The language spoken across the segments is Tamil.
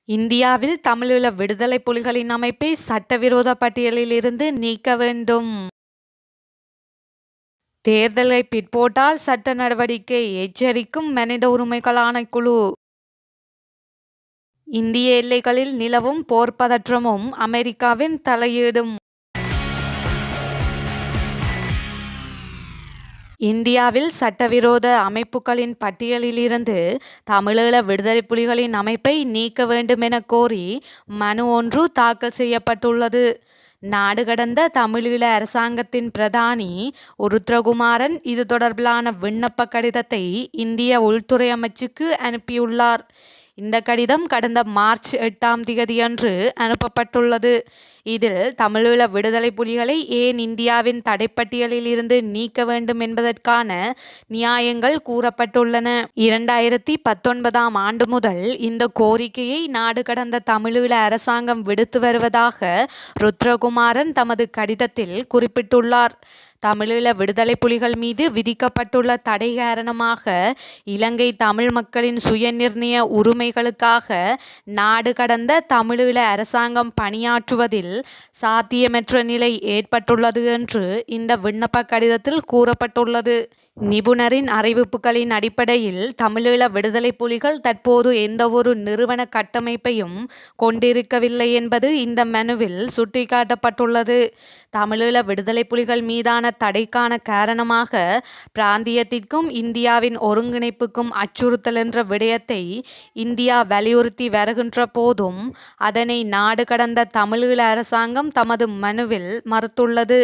இந்தியாவில் தமிழீழ விடுதலை புலிகளின் அமைப்பை சட்டவிரோத பட்டியலில் இருந்து நீக்க வேண்டும். தேர்தலை பிற்போட்டால் சட்ட நடவடிக்கை எச்சரிக்கும் மனித உரிமைகள் ஆணைக்குழு. இந்திய எல்லைகளில் நிலவும் போர் பதற்றமும் அமெரிக்காவின் தலையீடும். இந்தியாவில் சட்டவிரோத அமைப்புகளின் பட்டியலில் இருந்து தமிழீழ விடுதலை புலிகளின் அமைப்பை நீக்க வேண்டும் என கோரி மனு ஒன்று தாக்கல் செய்யப்பட்டுள்ளது. நாடு கடந்த தமிழீழ அரசாங்கத்தின் பிரதானி ருத்ரகுமாரன் இது தொடர்பிலான விண்ணப்ப கடிதத்தை இந்திய உள்துறை அமைச்சுக்கு அனுப்பியுள்ளார். இந்த கடிதம் கடந்த மார்ச் 8ஆம் தேதியன்று அனுப்பப்பட்டுள்ளது. இதில் தமிழீழ விடுதலை புலிகளை ஏன் இந்தியாவின் தடைப்பட்டியலில் இருந்து நீக்க வேண்டும் என்பதற்கான நியாயங்கள் கூறப்பட்டுள்ளன. 2019ஆம் ஆண்டு முதல் இந்த கோரிக்கையை நாடு கடந்த தமிழீழ அரசாங்கம் விடுத்து வருவதாக ருத்ரகுமாரன் தமது கடிதத்தில் குறிப்பிட்டுள்ளார். தமிழீழ விடுதலை புலிகள் மீது விதிக்கப்பட்டுள்ள தடை காரணமாக இலங்கை தமிழ் மக்களின் சுயநிர்ணய உரிமைகளுக்காக நாடு கடந்த தமிழீழ அரசாங்கம் பணியாற்றுவதில் சாத்தியமற்ற நிலை ஏற்பட்டுள்ளது என்று இந்த விண்ணப்ப கடிதத்தில் கூறப்பட்டுள்ளது. நிபுணரின் அறிவிப்புகளின் அடிப்படையில் தமிழீழ விடுதலை புலிகள் தற்போது எந்தவொரு நிறுவன கட்டமைப்பையும் கொண்டிருக்கவில்லை என்பது இந்த மனுவில் சுட்டிக்காட்டப்பட்டுள்ளது. தமிழீழ விடுதலை புலிகள் மீதான தடைக்கான காரணமாக பிராந்தியத்திற்கும் இந்தியாவின் ஒருங்கிணைப்புக்கும் அச்சுறுத்தல் என்ற விடயத்தை இந்தியா வலியுறுத்தி வருகின்ற போதும் அதனை நாடு கடந்த தமிழீழ அரசாங்கம் தமது மனுவில் மறுத்துள்ளது.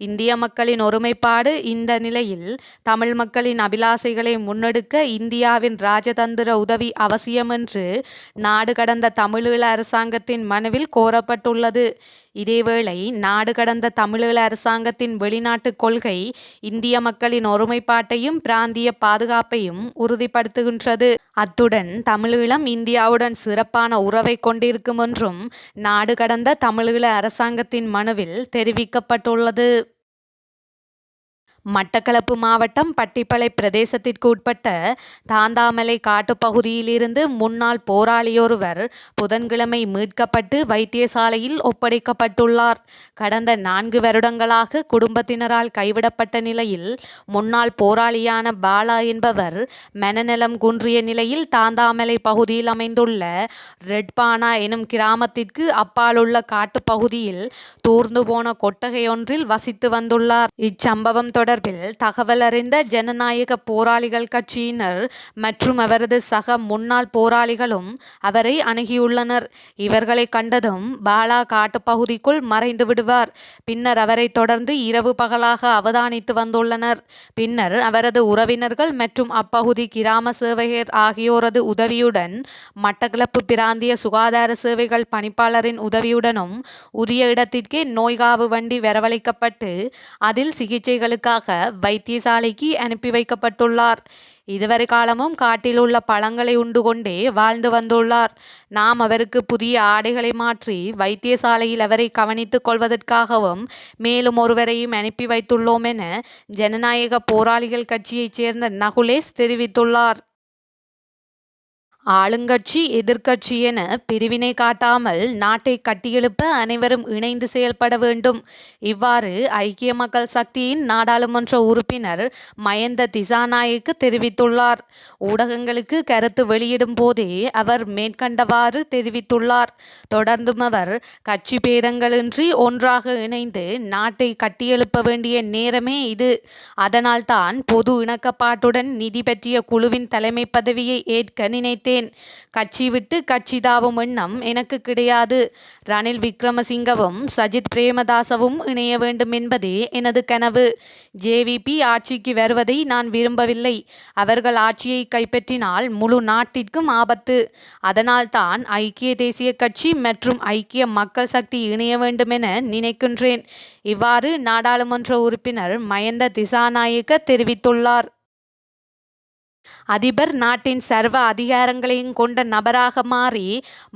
இந்திய மக்களின் ஒருமைப்பாடு இந்த நிலையில் தமிழ் மக்களின் அபிலாசைகளை முன்னெடுக்க இந்தியாவின் ராஜதந்திர உதவி அவசியம் என்று நாடு கடந்த தமிழீழ அரசாங்கத்தின் மனுவில் கோரப்பட்டுள்ளது. இதேவேளை நாடு கடந்த தமிழீழ அரசாங்கத்தின் வெளிநாட்டு கொள்கை இந்திய மக்களின் ஒருமைப்பாட்டையும் பிராந்திய பாதுகாப்பையும் உறுதிப்படுத்துகின்றது. அத்துடன் தமிழீழம் இந்தியாவுடன் சிறப்பான உறவை கொண்டிருக்கும் என்றும் நாடு கடந்த தமிழீழ அரசாங்கத்தின் மனுவில் தெரிவிக்கப்பட்டுள்ளது. மட்டக்களப்பு மாவட்டம் பட்டிப்பளை பிரதேசத்திற்கு உட்பட்ட தாந்தாமலை காட்டுப்பகுதியிலிருந்து முன்னாள் போராளியொருவர் புதன்கிழமை மீட்கப்பட்டு வைத்தியசாலையில் ஒப்படைக்கப்பட்டுள்ளார். கடந்த 4 வருடங்களாக குடும்பத்தினரால் கைவிடப்பட்ட நிலையில் முன்னாள் போராளியான பாலா என்பவர் மனநலம் குன்றிய நிலையில் தாந்தாமலை பகுதியில் அமைந்துள்ள ரெட்பானா எனும் கிராமத்திற்கு அப்பாலுள்ள காட்டுப்பகுதியில் தூர்ந்து போன கொட்டகையொன்றில் வசித்து வந்துள்ளார். இச்சம்பவம் தொடர்பில் தகவல் அறிந்த ஜனநாயக போராளிகள் கட்சியினர் மற்றும் அவரது சக முன்னாள் போராளிகளும் அவரை அணுகியுள்ளனர். இவர்களை கண்டதும் பாலா காட்டுப்பகுதிக்குள் மறைந்து விடுவார். பின்னர் அவரை தொடர்ந்து இரவு பகலாக அவதானித்து வந்துள்ளனர். பின்னர் அவரது உறவினர்கள் மற்றும் அப்பகுதி கிராம சேவகர் ஆகியோரது உதவியுடன் மட்டக்களப்பு பிராந்திய சுகாதார சேவைகள் பணிப்பாளரின் உதவியுடனும் உரிய இடத்திற்கே நோய்காவு வண்டி வரவழைக்கப்பட்டு அதில் சிகிச்சைகளுக்காக வைத்தியசாலைக்கு அனுப்பி வைக்கப்பட்டுள்ளார். இதுவரை காலமும் காட்டில் உள்ள பழங்களை உண்டு கொண்டே வாழ்ந்து வந்துள்ளார். நாம் அவருக்கு புதிய ஆடைகளை மாற்றி வைத்தியசாலையில் அவரை கவனித்துக் கொள்வதற்காகவும் மேலும் ஒருவரையும் அனுப்பி வைத்துள்ளோம் என ஜனநாயக போராளிகள் கட்சியைச் சேர்ந்த நகுலேஷ் தெரிவித்துள்ளார். ஆளுங்கட்சி எதிர்க்கட்சி என பிரிவினை காட்டாமல் நாட்டை கட்டியெழுப்ப அனைவரும் இணைந்து செயல்பட வேண்டும். இவ்வாறு ஐக்கிய மக்கள் சக்தியின் நாடாளுமன்ற உறுப்பினர் மயந்த திசாநாயக்க தெரிவித்துள்ளார். ஊடகங்களுக்கு கருத்து வெளியிடும் போதே அவர் மேற்கண்டவாறு தெரிவித்துள்ளார். தொடர்ந்தும் அவர் கட்சி பேதங்களின்றி ஒன்றாக இணைந்து நாட்டை கட்டியெழுப்ப வேண்டிய நேரமே இது. அதனால்தான் பொது இணக்கப்பாட்டுடன் நிதி பற்றிய குழுவின் தலைமை பதவியை ஏற்க நினைத்தேன். கட்சி விட்டு கட்சி தாவும் எண்ணம் எனக்கு கிடையாது. ரணில் விக்ரமசிங்கவும் சஜித் பிரேமதாசவும் இணைய வேண்டும் என்பதே எனது கனவு. ஜேவிபி ஆட்சிக்கு வருவதை நான் விரும்பவில்லை. அவர்கள் ஆட்சியை கைப்பற்றினால் முழு நாட்டிற்கும் ஆபத்து. அதனால்தான் ஐக்கிய தேசிய கட்சி மற்றும் ஐக்கிய மக்கள் சக்தி இணைய வேண்டும் என நினைக்கின்றேன். இவ்வாறு நாடாளுமன்ற உறுப்பினர் மயந்த திசாநாயக்க தெரிவித்துள்ளார். அதிபர் நாட்டின் சர்வ அதிகாரங்களையும் கொண்ட நபராக மாறி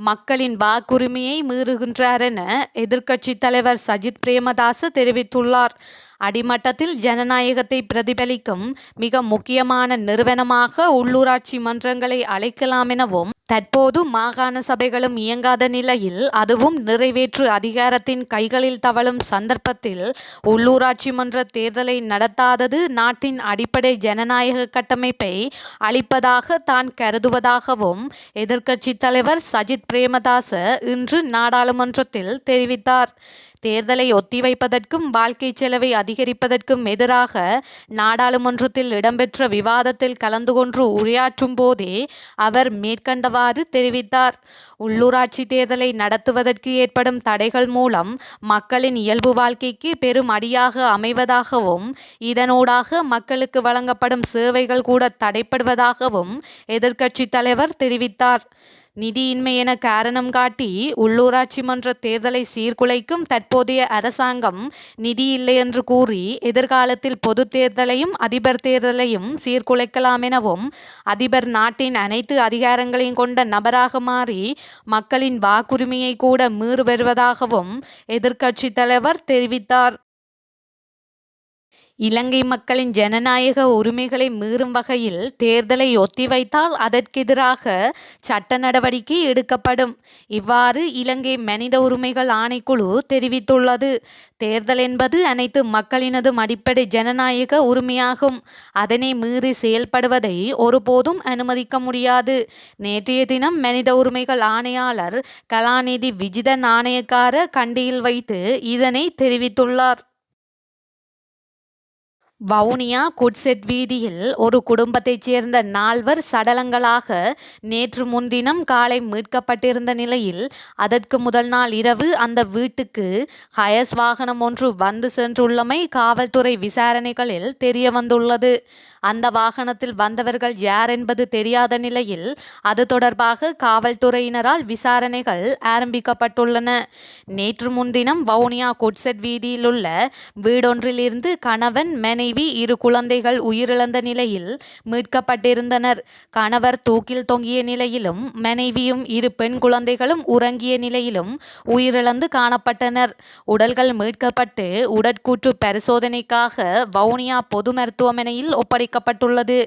மக்களின் வாக்குரிமையை மீறுகின்றார் என எதிர்க்கட்சி தலைவர் சஜித் பிரேமதாச தெரிவித்துள்ளார். அடிமட்டத்தில் ஜனநாயகத்தை பிரதிபலிக்கும் மிக முக்கியமான நிறுவனமாக உள்ளூராட்சி மன்றங்களை அழைக்கலாம் எனவும், தற்போது மாகாண சபைகளும் இயங்காத நிலையில் அதுவும் நிறைவேற்று அதிகாரத்தின் கைகளில் தவழும் சந்தர்ப்பத்தில் உள்ளூராட்சி மன்ற தேர்தலை நடத்தாதது நாட்டின் அடிப்படை ஜனநாயக கட்டமைப்பை அளிப்பதாக தான் கருதுவதாகவும் எதிர்க்கட்சித் தலைவர் சஜித் பிரேமதாச இன்று நாடாளுமன்றத்தில் தெரிவித்தார். தேர்தலை ஒத்திவைப்பதற்கும் வாழ்க்கை செலவை அதிகரிப்பதற்கும் எதிராக நாடாளுமன்றத்தில் இடம்பெற்ற விவாதத்தில் கலந்து கொண்டு உரையாற்றும் போதே அவர் மேற்கண்டவாறு தெரிவித்தார். உள்ளூராட்சி தேர்தலை நடத்துவதற்கு ஏற்படும் தடைகள் மூலம் மக்களின் இயல்பு வாழ்க்கைக்கு பெரும் அடியாக அமைவதாகவும், இதனூடாக மக்களுக்கு வழங்கப்படும் சேவைகள் கூட தடைப்படுவதாகவும் எதிர்க்கட்சித் தலைவர் தெரிவித்தார். நிதியின்மை என காரணம் காட்டி உள்ளூராட்சி மன்ற தேர்தலை சீர்குலைக்கும் தற்போதைய அரசாங்கம் நிதி இல்லை என்று கூறி எதிர்காலத்தில் பொது தேர்தலையும் அதிபர் தேர்தலையும் சீர்குலைக்கலாம் எனவும், அதிபர் நாட்டின் அனைத்து அதிகாரங்களையும் கொண்ட நபராக மாறி மக்களின் வாக்குரிமையை கூட மீறி வருவதாகவும் எதிர்க்கட்சித் தலைவர் தெரிவித்தார். இலங்கை மக்களின் ஜனநாயக உரிமைகளை மீறும் வகையில் தேர்தலை ஒத்திவைத்தால் அதற்கெதிராக சட்ட நடவடிக்கை எடுக்கப்படும். இவ்வாறு இலங்கை மனித உரிமைகள் ஆணைக்குழு தெரிவித்துள்ளது. தேர்தல் என்பது அனைத்து மக்களினதும் அடிப்படை ஜனநாயக உரிமையாகும். அதனை மீறி செயல்படுவதை ஒருபோதும் அனுமதிக்க முடியாது. நேற்றைய தினம் மனித உரிமைகள் ஆணையாளர் கலாநிதி விஜித நாணயக்கார கண்டியில் வைத்து இதனை தெரிவித்துள்ளார். வவுனியா குட்செட் வீதியில் ஒரு குடும்பத்தைச் சேர்ந்த 4 சடலங்களாக நேற்று முன்தினம் காலை மீட்கப்பட்டிருந்த நிலையில், அதற்கு முதல் நாள் இரவு அந்த வீட்டுக்கு ஹயஸ் வாகனம் ஒன்று வந்து சென்றுள்ளமை காவல்துறை விசாரணைகளில் தெரியவந்துள்ளது. அந்த வாகனத்தில் வந்தவர்கள் யார் என்பது தெரியாத நிலையில் அது தொடர்பாக காவல்துறையினரால் விசாரணைகள் ஆரம்பிக்கப்பட்டுள்ளன. நேற்று முன்தினம் வவுனியா குட்செட் வீதியில் உள்ள வீடொன்றிலிருந்து கணவன், மனைவி, 2 குழந்தைகள் உயிரிழந்த நிலையில் மீட்கப்பட்டிருந்தனர். கணவர் தூக்கில் தொங்கிய நிலையிலும், மனைவியும் 2 பெண் குழந்தைகளும் உறங்கிய நிலையிலும் உயிரிழந்து காணப்பட்டனர். உடல்கள் மீட்கப்பட்டு உடற்கூற்று பரிசோதனைக்காக வவுனியா பொது மருத்துவமனையில் ஒப்படைக்கப்பட்டுள்ளது.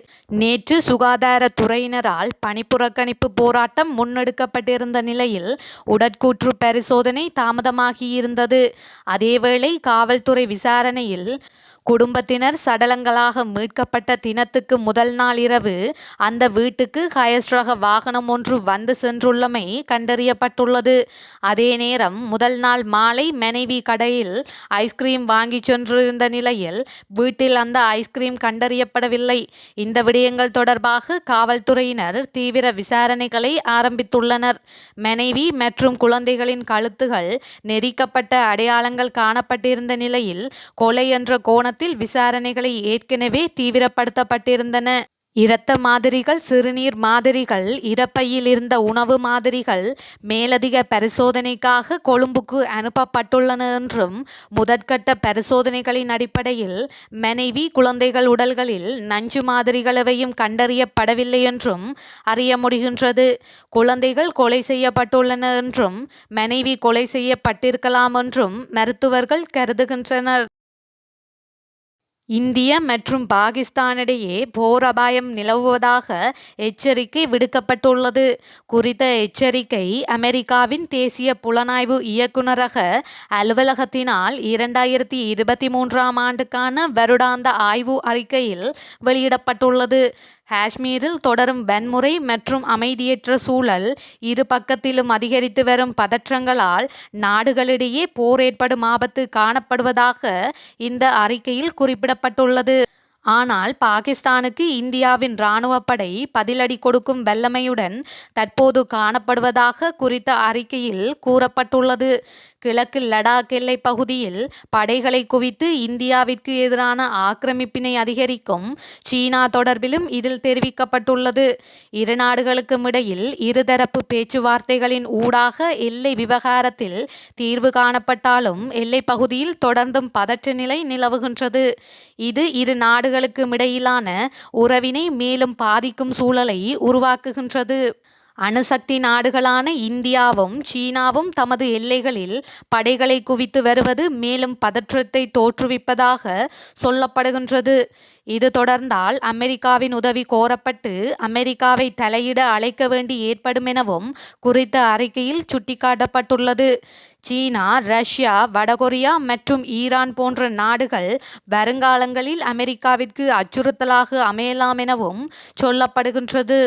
நேற்று சுகாதாரத்துறையினரால் பணிப்புறக்கணிப்பு போராட்டம் முன்னெடுக்கப்பட்டிருந்த நிலையில் உடற்கூற்று பரிசோதனை தாமதமாகியிருந்தது. அதேவேளை காவல்துறை விசாரணையில் குடும்பத்தினர் சடலங்களாக மீட்கப்பட்ட தினத்துக்கு முதல் நாள் இரவு அந்த வீட்டுக்கு ஹயஸ் ரக வாகனம் ஒன்று வந்து சென்றுள்ளமை கண்டறியப்பட்டுள்ளது. அதே நேரம் முதல் நாள் மாலை மனைவி கடையில் ஐஸ்கிரீம் வாங்கி சென்றிருந்த நிலையில் வீட்டில் அந்த ஐஸ்கிரீம் கண்டறியப்படவில்லை. இந்த விடயங்கள் தொடர்பாக காவல்துறையினர் தீவிர விசாரணைகளை ஆரம்பித்துள்ளனர். மனைவி மற்றும் குழந்தைகளின் கழுத்துகள் நெரிக்கப்பட்ட அடையாளங்கள் காணப்பட்டிருந்த நிலையில் கொலை என்ற கோணத்தில் விசாரணைகளை ஏற்கனவே தீவிரப்படுத்தப்பட்டிருந்தன. இரத்த மாதிரிகள், சிறுநீர் மாதிரிகள், இறப்பையில் இருந்த உணவு மாதிரிகள் மேலதிக பரிசோதனைக்காக கொழும்புக்கு அனுப்பப்பட்டுள்ளன என்றும், முதற்கட்ட பரிசோதனைகளின் அடிப்படையில் மனைவி, குழந்தைகள் உடல்களில் நஞ்சு மாதிரிகள் எவையும் கண்டறியப்படவில்லை என்றும் அறிய முடிகின்றது. குழந்தைகள் கொலை செய்யப்பட்டுள்ளன என்றும், மனைவி கொலை செய்யப்பட்டிருக்கலாம் என்றும் மருத்துவர்கள் கருதுகின்றனர். இந்திய மற்றும் பாகிஸ்தானிடையே போர் அபாயம் நிலவுவதாக எச்சரிக்கை விடுக்கப்பட்டுள்ளது. குறித்த எச்சரிக்கை அமெரிக்காவின் தேசிய புலனாய்வு இயக்குநரக அலுவலகத்தினால் 2023ஆம் ஆண்டுக்கான வருடாந்த ஆய்வு அறிக்கையில் வெளியிடப்பட்டுள்ளது. காஷ்மீரில் தொடரும் வன்முறை மற்றும் அமைதியற்ற சூழல், இரு பக்கத்திலும் அதிகரித்து வரும் பதற்றங்களால் நாடுகளிடையே போர் ஏற்படும் ஆபத்து காணப்படுவதாக இந்த அறிக்கையில் குறிப்பிடப்பட்டுள்ளது. ஆனால் பாகிஸ்தானுக்கு இந்தியாவின் இராணுவப்படை பதிலடி கொடுக்கும் வல்லமையுடன் தற்போது காணப்படுவதாக குறித்த அறிக்கையில் கூறப்பட்டுள்ளது. கிழக்கு லடாக் எல்லை பகுதியில் படைகளை குவித்து இந்தியாவிற்கு எதிரான ஆக்கிரமிப்பினை அதிகரிக்கும் சீனா தொடர்பிலும் இதில் தெரிவிக்கப்பட்டுள்ளது. இரு நாடுகளுக்கும் இடையில் இருதரப்பு பேச்சுவார்த்தைகளின் ஊடாக எல்லை விவகாரத்தில் தீர்வு காணப்பட்டாலும் எல்லை பகுதியில் தொடர்ந்தும் பதற்ற நிலை நிலவுகின்றது. இது இரு நாடுகளுக்கும் இடையிலான உறவினை மேலும் பாதிக்கும் சூழலை உருவாக்குகின்றது. அணுசக்தி நாடுகளான இந்தியாவும் சீனாவும் தமது எல்லைகளில் படைகளை குவித்து வருவது மேலும் பதற்றத்தை தோற்றுவிப்பதாக சொல்லப்படுகின்றது. இது தொடர்ந்தால் அமெரிக்காவின் உதவி கோரப்பட்டு அமெரிக்காவை தலையிட அழைக்க வேண்டி ஏற்படும் எனவும் குறித்த அறிக்கையில் சுட்டிக்காட்டப்பட்டுள்ளது. சீனா, ரஷ்யா, வடகொரியா மற்றும் ஈரான் போன்ற நாடுகள் வருங்காலங்களில் அமெரிக்காவிற்கு அச்சுறுத்தலாக அமையலாம் எனவும் சொல்லப்படுகின்றது.